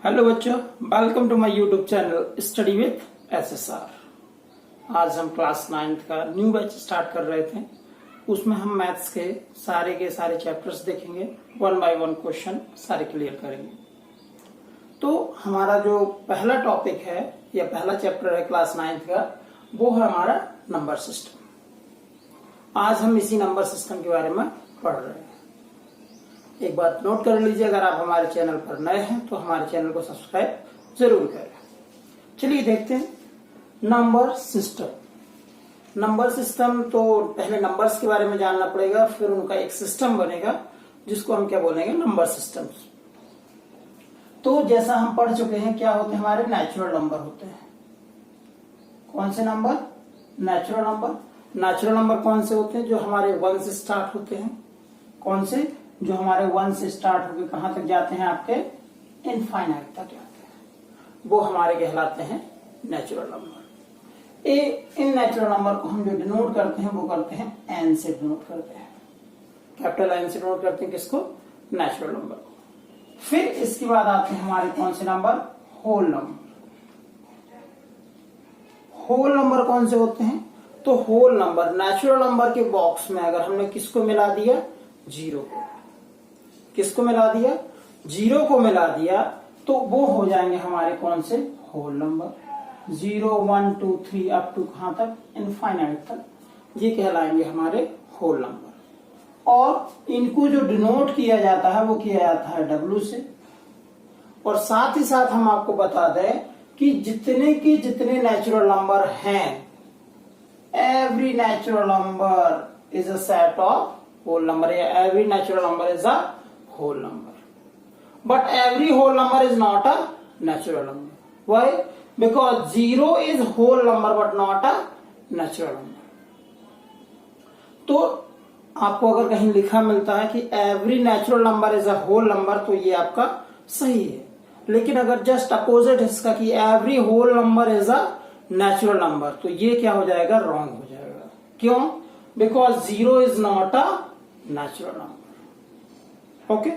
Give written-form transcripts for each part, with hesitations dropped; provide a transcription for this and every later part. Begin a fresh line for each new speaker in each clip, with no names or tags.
Hello बच्चों, welcome to my YouTube channel study with SSR. आज हम क्लास 9th का न्यू बैच स्टार्ट कर रहे थे। उसमें हम मैथ्स के सारे चैप्टर्स देखेंगे, वन बाय वन क्वेश्चन सारे क्लियर करेंगे। तो हमारा जो पहला टॉपिक है या पहला चैप्टर है क्लास 9th का, वो है हमारा नंबर सिस्टम। आज हम इसी नंबर सिस्टम के बारे में पढ़ रहे हैं। एक बात नोट कर लीजिए, अगर आप हमारे चैनल पर नए हैं तो हमारे चैनल को सब्सक्राइब जरूर करें। चलिए देखते हैं नंबर सिस्टम। नंबर सिस्टम तो पहले नंबर्स के बारे में जानना पड़ेगा, फिर उनका एक सिस्टम बनेगा जिसको हम क्या बोलेंगे, नंबर सिस्टम। तो जैसा हम पढ़ चुके हैं, क्या होते हैं हमारे नेचुरल नंबर होते हैं। कौन से number? Natural number. Natural number कौन से होते हैं? जो हमारे 1 से स्टार्ट होते हैं। कौन से? जो हमारे 1 से स्टार्ट होकर कहां तक जाते हैं, आपके इनफाइनाइट तक जाते हैं, वो हमारे कहलाते हैं natural number. In natural number को हम जो डिनोट करते हैं वो करते हैं एन से डिनोट करते हैं। कैपिटल एन से डिनोट करते हैं किसको? नेचुरल नंबर को। फिर इसके बाद आते हैं हमारे कौन से नंबर? Whole number. होल नंबर कौन से होते हैं? तो होल नंबर नेचुरल नंबर के बॉक्स में अगर हमने किसको मिला दिया? जीरो को। किसको मिला दिया? जीरो को मिला दिया, तो वो हो जाएंगे हमारे कौन से? Whole number. 0 1 2 3 अप टू कहां तक? इनफाइनाइट तक। ये कहलाएंगे हमारे होल नंबर। और इनको जो डिनोट किया जाता है वो किया जाता है डब्ल्यू से। और साथ ही साथ हम आपको बता दें कि जितने नेचुरल नंबर हैं, every natural number is a set of whole number. Every natural number is a whole number, but every whole number is not a natural number. Why? Because 0 is whole number but not a natural number. तो आपको अगर कहीं लिखा मिलता है कि every natural number is a whole number, तो ये आपका सही है। लेकिन अगर जस्ट अपोजिट इसका कि every whole number is a natural number, तो ये क्या हो जाएगा? रॉन्ग हो जाएगा। क्यों? Because 0 is not a natural number. Okay,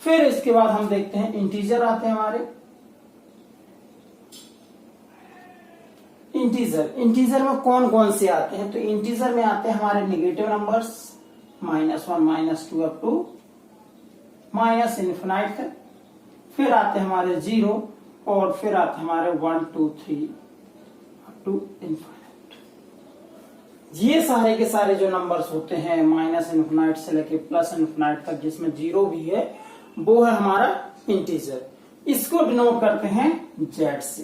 फिर इसके बाद हम देखते हैं इंटीजर आते हैं हमारे। इंटीजर में कौन कौन से आते हैं? तो इंटीजर में आते हैं हमारे negative numbers, -1 -2 up to minus infinite तक। फिर आते हैं हमारे 0, और फिर आते हैं हमारे 1 2 3 अप टू इनफिनाइट। ये सारे के सारे जो नंबर्स होते हैं माइनस इनफिनाइट से लेके प्लस इनफिनाइट तक, जिसमें 0 भी है, वो है हमारा इंटीजर। इसको डिनोट करते हैं जेड से।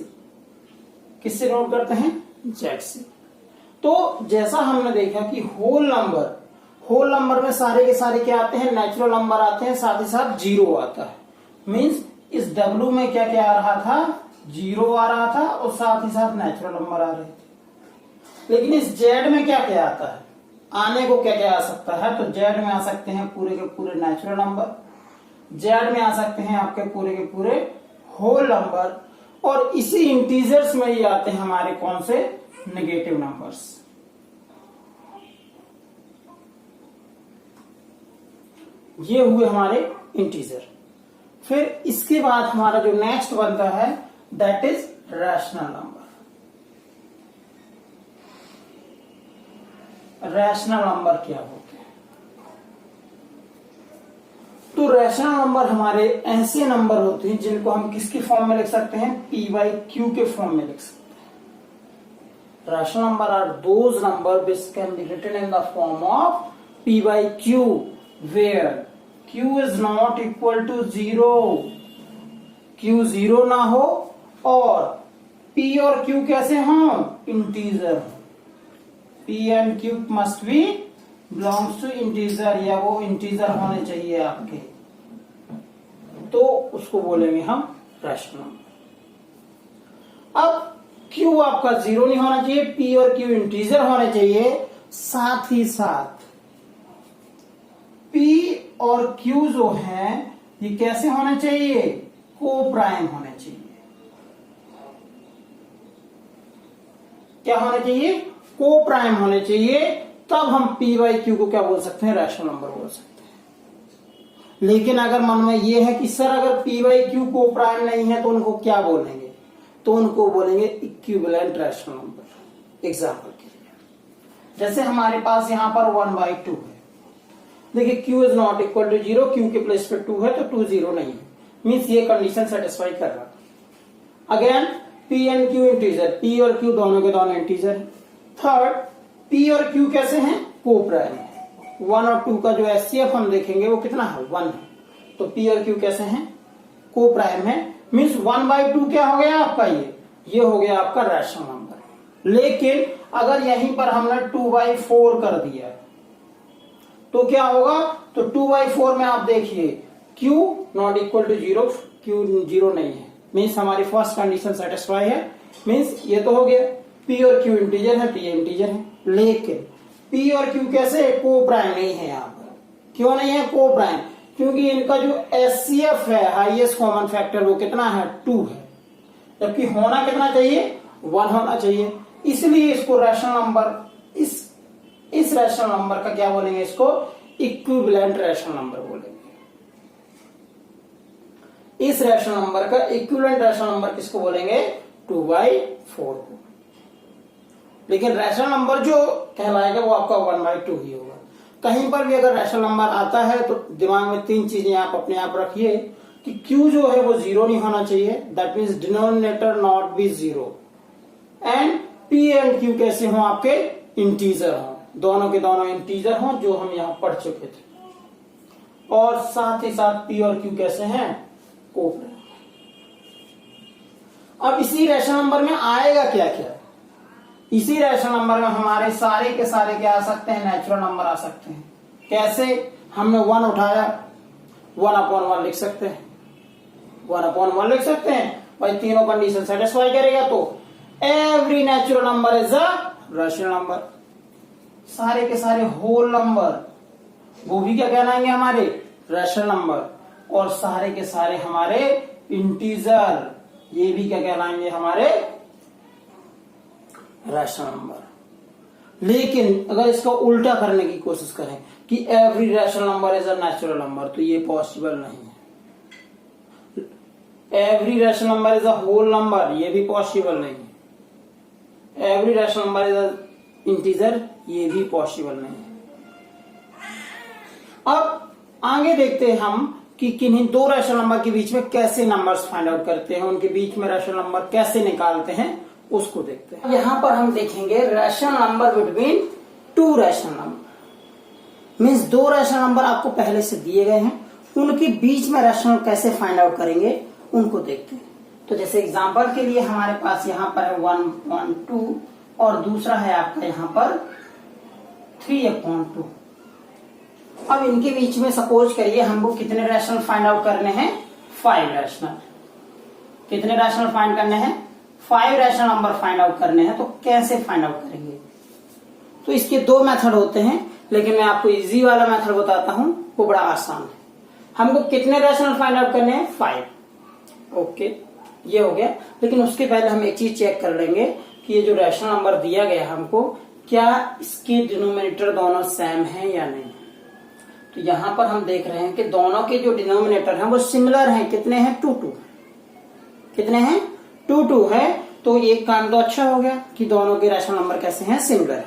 किससे डिनोट करते हैं? जेड से। तो जैसा हमने देखा कि होल नंबर में सारे के सारे क्या आते हैं? नेचुरल नंबर आते हैं, साथ ही साथ 0 आता है। मींस इस डब्ल्यू में क्या क्या आ रहा था? 0 आ रहा था, और साथ ही साथ नेचुरल नंबर आ रहे थे। लेकिन इस जेड में क्या क्या आता है? आने को क्या क्या आ सकता है? तो जेड में आ सकते हैं पूरे के पूरे नेचुरल नंबर, जेड में आ सकते हैं आपके पूरे के पूरे होल नंबर, और इसी इंटीजर्स में ही आते हैं हमारे कौन से? Negative numbers. ये हुए हमारे इंटीजर। फिर इसके बाद हमारा जो नेक्स्ट बनता है, that is rational number. Rational number क्या होते हैं? तो रैशनल नंबर हमारे ऐसे नंबर होते हैं जिनको हम किसके फॉर्म में लिख सकते हैं? p/q के फॉर्म में लिख सकते हैं। Rational number are those number which can be written in the form of p/q where q is not equal to 0, q 0 ना हो, और p और q कैसे हों? Integer. p and q must be belongs to integer, या वो integer होने चाहिए आपके, तो उसको बोलेंगे हम रैशनल नंबर। अब q आपका 0 नहीं होना चाहिए, p और q इंटीजर होने चाहिए, साथ ही साथ p और q जो है ये कैसे होने चाहिए? को प्राइम होने चाहिए। क्या होने चाहिए? को प्राइम होने चाहिए। तब हम p/q को क्या बोल सकते हैं? रैशनल नंबर बोल सकते हैं। लेकिन अगर मन में ये है कि सर अगर पी बाई क्यू को प्राइम नहीं है तो उनको क्या बोलेंगे, तो उनको बोलेंगे इक्विवेलेंट रैशनल नंबर। एग्जाम्पल के लिए जैसे हमारे पास यहाँ पर 1/2 है, देखिए q is not equal to 0, q के प्लेस पे 2 है तो 2 0 नहीं है, मीन्स ये कंडीशन सेटिस्फाई कर रहा। Again p and q integer, p और q दोनों के दोनों इंटीजर है। थर्ड, p और q कैसे हैं, को प्राइम है। 1 और 2 का जो एचसीएफ हम देखेंगे वो कितना है, 1 है, तो p और q कैसे हैं, को प्राइम है, मीन्स 1/2 क्या हो गया आपका, ये हो गया आपका रैशनल नंबर। लेकिन अगर यहीं पर हमने 2/4 कर दिया तो क्या होगा, तो 2/4 में आप देखिए q not equal to 0, q 0 नहीं है, मीन्स हमारी फर्स्ट कंडीशन सेटिस्फाई है, मीन्स ये तो हो गया। p और q इंटीजर है, p इंटीजर है, लेकिन p और q कैसे, को प्राइम नहीं है यहाँ पर। क्यों नहीं है को प्राइम, क्योंकि इनका जो एचसीएफ है हाईएस्ट कॉमन फैक्टर वो कितना है, 2 है, जबकि होना कितना चाहिए, 1 होना चाहिए। इसलिए इसको रैशनल नंबर, इस रैशनल नंबर का क्या बोलेंगे, इसको इक्विवेलेंट रैशनल नंबर बोलेंगे। इस रैशनल नंबर का इक्विवेलेंट रैशनल नंबर किसको बोलेंगे, 2/4 को। लेकिन रैशनल नंबर जो कहलाएगा वो आपका 1/2 ही होगा। कहीं पर भी अगर रैशनल नंबर आता है तो दिमाग में 3 चीजें आप अपने आप रखिए कि q जो है वो 0 नहीं होना चाहिए, that means denominator not be 0, and p and q कैसे हो, आपके इंटीजर हो, दोनों के दोनों इंटीजर हो जो हम यहां पढ़ चुके थे, और साथ ही साथ p और q कैसे हैं, को प्राइम। अब इसी रैशनल नंबर में आएगा क्या क्या, इसी रैशनल नंबर में हमारे सारे के सारे क्या आ सकते हैं, नेचुरल नंबर आ सकते हैं। कैसे, हमने 1 उठाया, 1/1 लिख सकते हैं, 1/1 लिख सकते हैं भाई, तीनों कंडीशन सेटिस्फाई करेगा तो every natural number is a rational number. सारे के सारे होल नंबर वो भी क्या कहलाएंगे, हमारे रैशनल नंबर, और सारे के सारे हमारे इंटीजर ये भी क्या कहलाएंगे, हमारे रैशनल नंबर। लेकिन अगर इसका उल्टा करने की कोशिश करें कि every rational number is a natural number, तो ये पॉसिबल नहीं है। Every rational number is a whole number, ये भी पॉसिबल नहीं है। Every rational number is a integer, ये भी पॉसिबल नहीं है। अब आगे देखते हैं हम कि किन्हीं दो रैशनल नंबर के बीच में कैसे नंबर्स फाइंड आउट करते हैं, उनके बीच में रैशनल नंबर कैसे निकालते हैं उसको देखते हैं। यहां पर हम देखेंगे rational number between 2 rational number, means 2 rational number आपको पहले से दिए गए हैं, उनके बीच में रैशनल कैसे फाइंड आउट करेंगे उनको देखते हैं। तो जैसे एग्जांपल के लिए हमारे पास यहाँ पर है 1/2 और दूसरा है आपका यहाँ पर 3/2। अब इनके बीच में सपोज करिए हमको कितने रैशनल फाइंड आउट करने हैं, 5 रैशनल। कितने रैशनल फाइंड करने हैं, 5 रैशनल नंबर फाइंड आउट करने हैं। तो कैसे फाइंड आउट करेंगे, तो इसके 2 मेथड होते हैं, लेकिन मैं आपको इजी वाला मेथड बताता हूं, वो बड़ा आसान है। हमको कितने रैशनल फाइंड आउट करने हैं, 5। ओके, ये हो गया। लेकिन उसके पहले हम एक चीज चेक कर लेंगे कि ये जो रैशनल नंबर दिया गया हमको, क्या इसके डिनोमिनेटर दोनों सेम है या नहीं। तो यहां पर हम देख रहे हैं कि दोनों के जो डिनोमिनेटर हैं वो सिमिलर हैं। कितने हैं, 2 कितने हैं, 2 है। तो एक काम तो अच्छा हो गया कि दोनों के रैशनल नंबर कैसे हैं, सिमिलर है।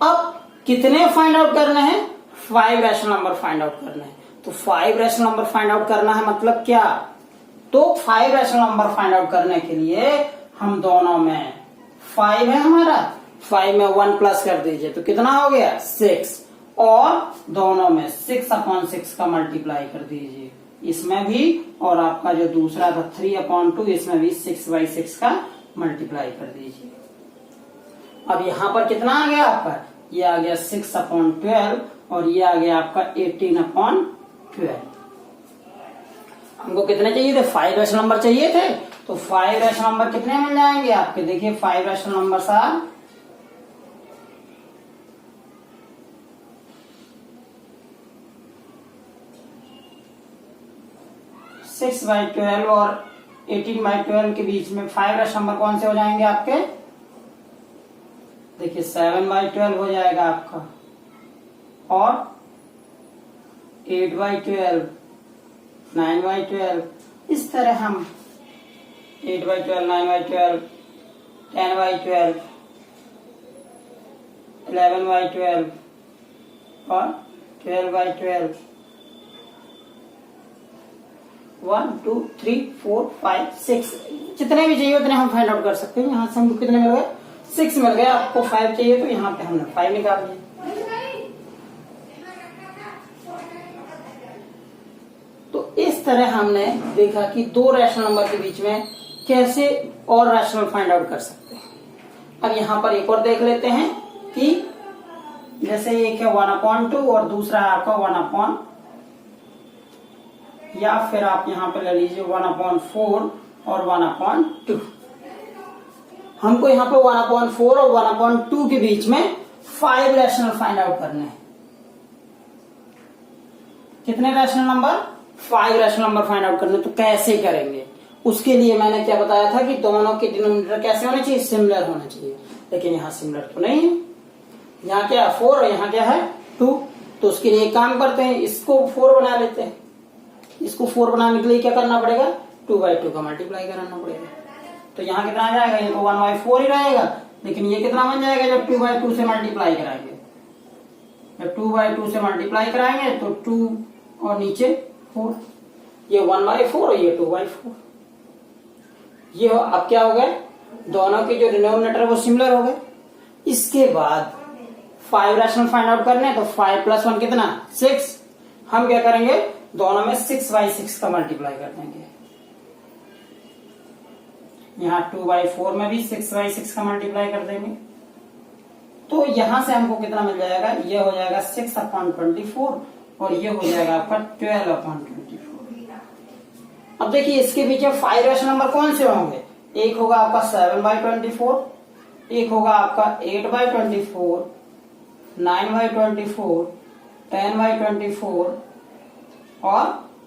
अब कितने फाइंड आउट करने हैं, 5 रैशनल नंबर फाइंड आउट करना है। तो 5 रैशनल नंबर फाइंड आउट करना है मतलब क्या, तो 5 रैशनल नंबर फाइंड आउट करने के लिए हम दोनों में 5 है हमारा, 5 में 1 प्लस कर दीजिए तो कितना हो गया, 6, और दोनों में 6/6 का मल्टीप्लाई कर दीजिए इसमें भी, और आपका जो दूसरा था 3/2 इसमें भी 6/6 का मल्टीप्लाई कर दीजिए। अब यहां पर कितना आ गया आपका, ये आ गया 6/12 और ये आ गया आपका 18/12। हमको कितने चाहिए थे, 5 रैशनल नंबर चाहिए थे। तो 5 रैशनल नंबर कितने मिल जाएंगे आपके, देखिए 5 रैशनल नंबर सार 6/12 और 18/12 के बीच में 5 रैशनल नंबर कौन से हो जाएंगे आपके, देखिए 7/12 हो जाएगा आपका, और 8/12 9/12। इस तरह हम 8/12, 9/12, 10/12, 11/12 और 12/12 1 2 3 4 5 6 जितने भी चाहिए उतने हम फाइंड आउट कर सकते हैं। यहाँ से हमको कितने मिल गए? 6 मिल गए। आपको 5 चाहिए तो यहाँ पे हमने 5 निकाल दिए। तो इस तरह हमने देखा कि दो रैशनल नंबर के बीच में कैसे और रैशनल फाइंड आउट कर सकते हैं। अब यहाँ पर एक और देख लेते हैं कि जैसे एक है 1/2 और दूसरा है आपका 1/, या फिर आप यहाँ पर ले लीजिए 1/4 और 1/2। हमको यहाँ पे 1/4 और 1/2 के बीच में 5 रैशनल फाइंड आउट करने हैं। कितने rational number? 5 rational number find out करने। तो कैसे करेंगे? उसके लिए मैंने क्या बताया था कि दोनों के डिनोमिनेटर कैसे होने चाहिए? सिमिलर होने चाहिए। लेकिन यहाँ सिमिलर तो नहीं है। यहाँ क्या है? 4 और यहाँ क्या है? 2। तो उसके लिए एक काम करते हैं, इसको 4 बना लेते हैं। इसको 4 बनाने के लिए क्या करना पड़ेगा? 2/2 का मल्टीप्लाई कराना पड़ेगा। तो यहाँ कितना आ जाएगा? ये तो 1/4 ही रहेगा, लेकिन ये कितना बन जाएगा जब 2/2 से मल्टीप्लाई कराएंगे? जब 2/2 से मल्टीप्लाई कराएंगे तो 2 और नीचे 4, ये 1/4 और ये 2/4। ये अब क्या हो गए? दोनों के जो डिनोमिनेटर वो सिमिलर हो गए। इसके बाद 5 रैशनल फाइंड आउट करने हैं, तो 5 + 1 कितना? 6। हम क्या करेंगे? दोनों में 6/6 का मल्टीप्लाई कर देंगे। यहाँ 2/4 में भी 6/6 का मल्टीप्लाई कर देंगे। तो यहां से हमको कितना मिल जाएगा? ये हो जाएगा 6/24 और ये हो जाएगा आपका 12/24। अब देखिए इसके पीछे 5 रैशनल नंबर कौन से होंगे? एक होगा आपका 7/24, एक होगा आपका 8/24, 9/24, 10/24 और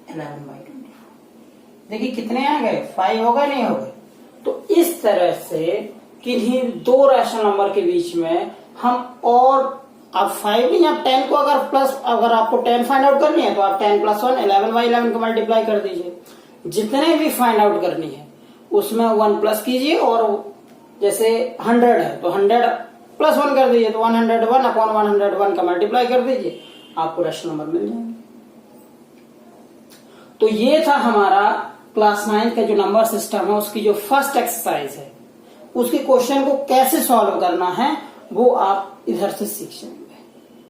11/24। देखिए कितने आ गए? 5 हो गए, नहीं हो गए? तो इस तरह से किन्हीं दो रैशनल नंबर के बीच में हम और आप 5 नहीं, आप 10 को अगर आपको 10 फाइंड आउट करनी है तो आप 10 + 1 11/11 को मल्टीप्लाई कर दीजिए। जितने भी फाइंड आउट करनी है उसमें 1 प्लस कीजिए, और जैसे 100 है तो 100 + 1 कर दीजिए, तो 101/101 का मल्टीप्लाई कर दीजिए, आपको रैशनल नंबर मिल जाएंगे। तो ये था हमारा क्लास 9 का जो नंबर सिस्टम है उसकी जो फर्स्ट एक्सरसाइज है, उसके क्वेश्चन को कैसे सॉल्व करना है वो आप इधर से सीख जाएंगे।